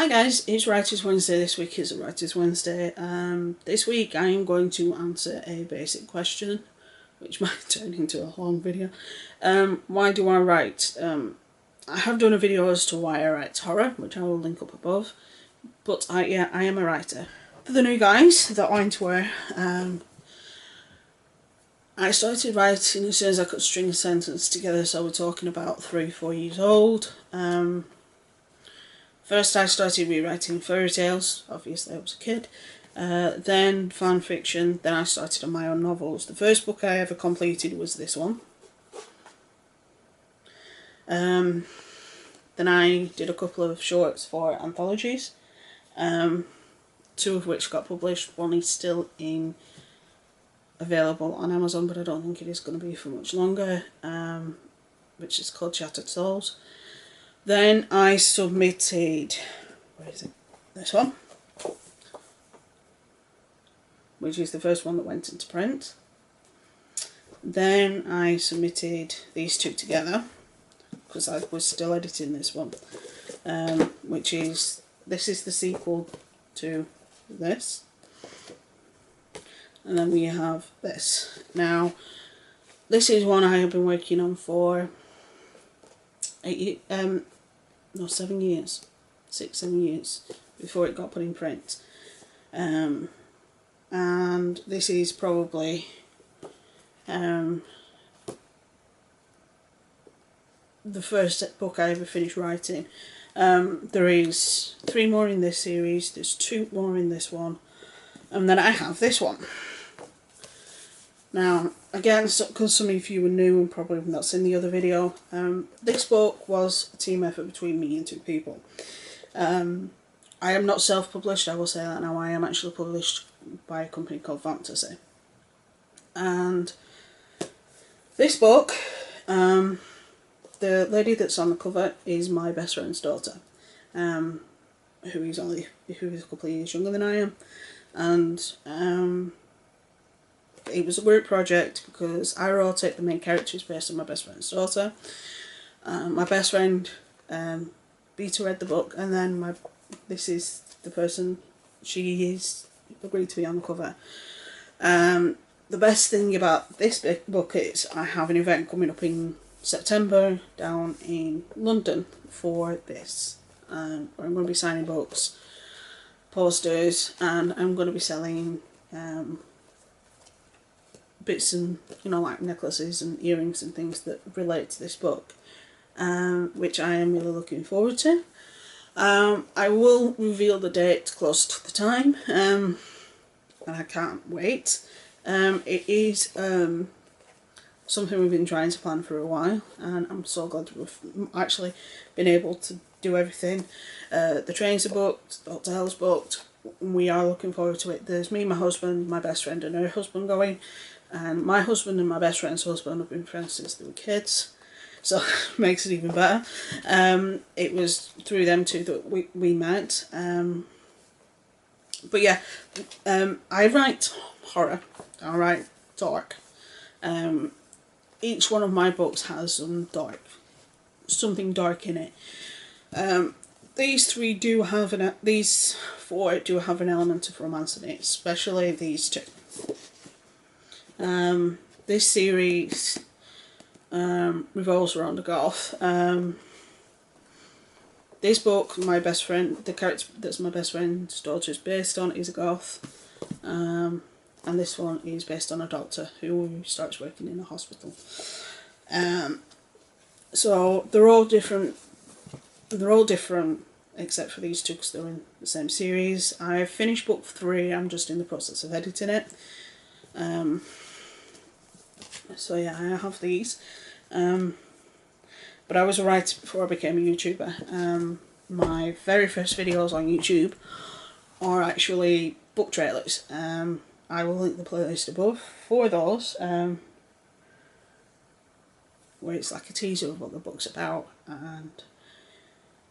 Hi guys, it's Writers Wednesday. This week is a Writers Wednesday. This week I am going to answer a basic question, which might turn into a long video. Why do I write? I have done a video as to why I write horror, which I will link up above. But I am a writer. For the new guys that aren't aware, I started writing as soon as I could string a sentence together, so we're talking about 3-4 years old. First I started rewriting fairy tales, obviously I was a kid, then fan fiction, then I started on my own novels. The first book I ever completed was this one. Then I did a couple of shorts for anthologies, 2 of which got published. One is still available on Amazon, but I don't think it is going to be for much longer, which is called Shattered Souls. Then I submitted, where is it? This one, which is the first one that went into print. Then I submitted these 2 together, because I was still editing this one, this is the sequel to this. And then we have this. Now, this is one I have been working on for 7 years, 6-7 years before it got put in print. And this is probably the first book I ever finished writing. There is 3 more in this series, there's 2 more in this one, and then I have this one. Now, again, because some of you are new and probably have not seen the other video, this book was a team effort between me and 2 people. I am not self-published, I will say that now. I am actually published by a company called Fantasy. And this book, the lady that's on the cover is my best friend's daughter, who is a couple of years younger than I am. And it was a group project because I wrote it. The main character is based on my best friend's daughter. My best friend Beta read the book, and then this is the person, she is agreed to be on the cover. The best thing about this book is I have an event coming up in September down in London for this, where I'm going to be signing books, posters, and I'm going to be selling bits and, like necklaces and earrings and things that relate to this book, which I am really looking forward to. I will reveal the date close to the time, and I can't wait. It is something we've been trying to plan for a while, and I'm so glad we've actually been able to do everything. The trains are booked, the hotel's booked, we are looking forward to it. There's me, my husband, my best friend and her husband going, and my husband and my best friend's husband have been friends since they were kids, so it makes it even better. It was through them 2 that we met. But yeah, I write horror, I write dark. Each one of my books has something dark in it. These 4 do have an element of romance in it, especially these 2. This series revolves around a goth. This book, the character that's my best friend's daughter is based on, is a goth. And this one is based on a doctor who starts working in a hospital. So they're all different except for these 2 because they're in the same series. I've finished book 3, I'm just in the process of editing it. So yeah, I have these. But I was a writer before I became a YouTuber. My very first videos on YouTube are actually book trailers. I will link the playlist above for those, where it's like a teaser of what the book's about. And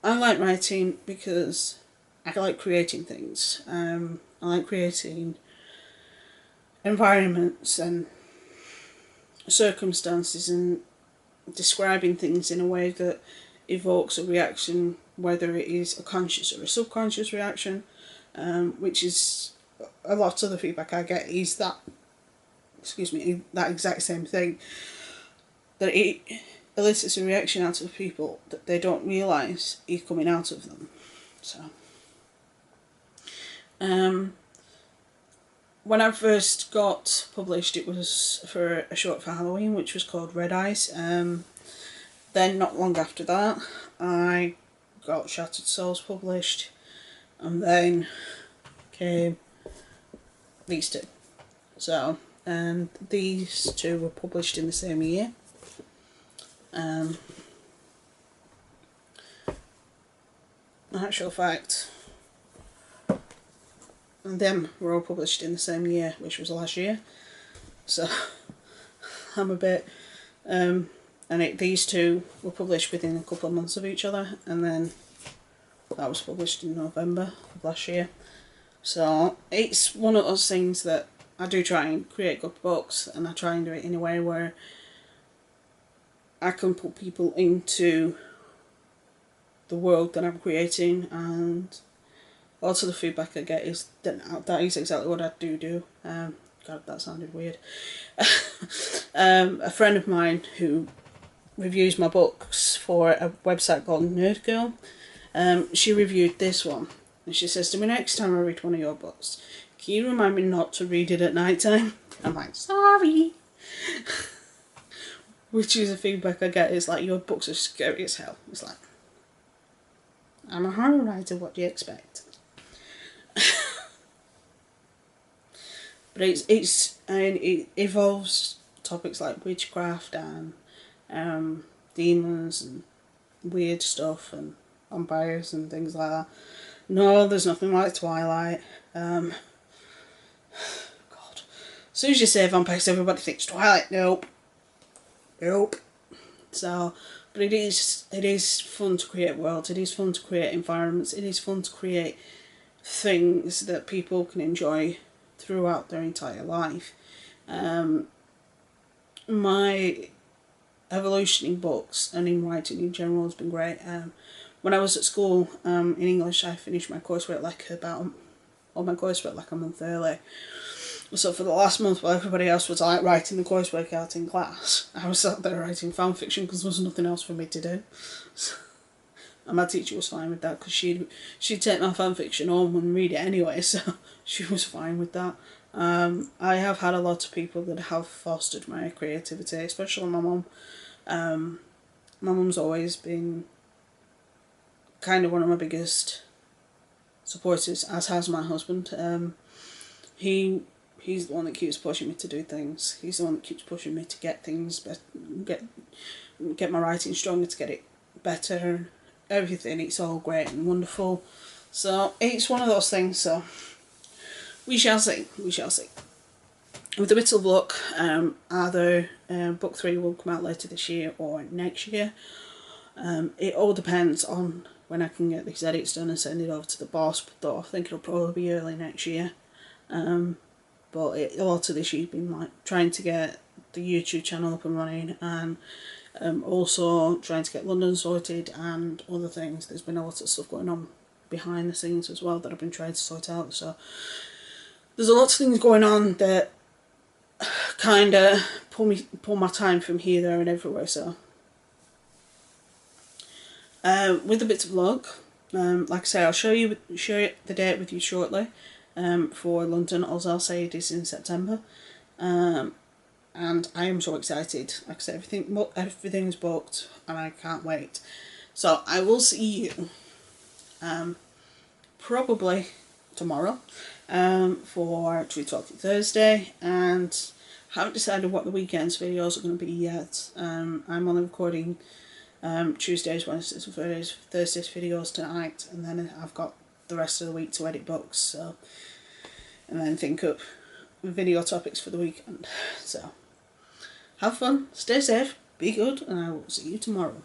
I like writing because I like creating things. I like creating environments and circumstances and describing things in a way that evokes a reaction whether it is a conscious or a subconscious reaction, which is a lot of the feedback I get is that, that exact same thing, that it elicits a reaction out of people that they don't realise is coming out of them. So, when I first got published, it was for a short for Halloween, which was called Red Eyes. Then not long after that, I got Shattered Souls published, and then came these two. So, these two were published in the same year. In actual fact, them were all published in the same year, which was last year. So I'm a bit, these two were published within a couple of months of each other, and then that was published in November of last year. So it's one of those things that I do try and create good books, and I try and do it in a way where I can put people into the world that I'm creating, and also the feedback I get is that is exactly what I do. God, that sounded weird. A friend of mine who reviews my books for a website called Nerd Girl, she reviewed this one, and she says to me, next time I read one of your books, can you remind me not to read it at night time? I'm like, sorry. Which is the feedback I get, is like, your books are scary as hell. It's like, I'm a horror writer, what do you expect? But it involves topics like witchcraft and demons and weird stuff and vampires and things like that. No, there's nothing like Twilight. God, as soon as you say vampires, everybody thinks Twilight. Nope. So, but it is fun to create worlds. It is fun to create environments. It is fun to create things that people can enjoy throughout their entire life. My evolution in books and in writing in general has been great. When I was at school in English, I finished my coursework like a month early. So for the last month, while everybody else was like writing the coursework out in class, I was sat there writing fan fiction because there was nothing else for me to do. And my teacher was fine with that, because she'd take my fan fiction home and read it anyway, so she was fine with that. I have had a lot of people that have fostered my creativity, especially my mum. My mum's always been kind of one of my biggest supporters, as has my husband. He's the one that keeps pushing me to do things. He's the one that keeps pushing me to get things get my writing stronger, to get it better. Everything, it's all great and wonderful. So it's one of those things. So we shall see. With a bit of luck, either book 3 will come out later this year or next year. It all depends on when I can get these edits done and send it over to the boss, but I think it'll probably be early next year. But a lot of this year's been like trying to get the YouTube channel up and running, and also trying to get London sorted and other things. There's been a lot of stuff going on behind the scenes as well that I've been trying to sort out. So there's a lot of things going on that kind of pull my time from here, there and everywhere. So with a bit of luck, like I say, I'll share the date with you shortly. For London, as I'll say, it is in September, and I am so excited. Like I said, everything's booked, and I can't wait. So I will see you probably tomorrow for True Talking Thursday, and haven't decided what the weekend's videos are going to be yet. I'm only recording Tuesdays, Wednesdays and Thursdays videos tonight, and then I've got the rest of the week to edit books, so, and then think up video topics for the weekend. So have fun, stay safe, be good, and I will see you tomorrow.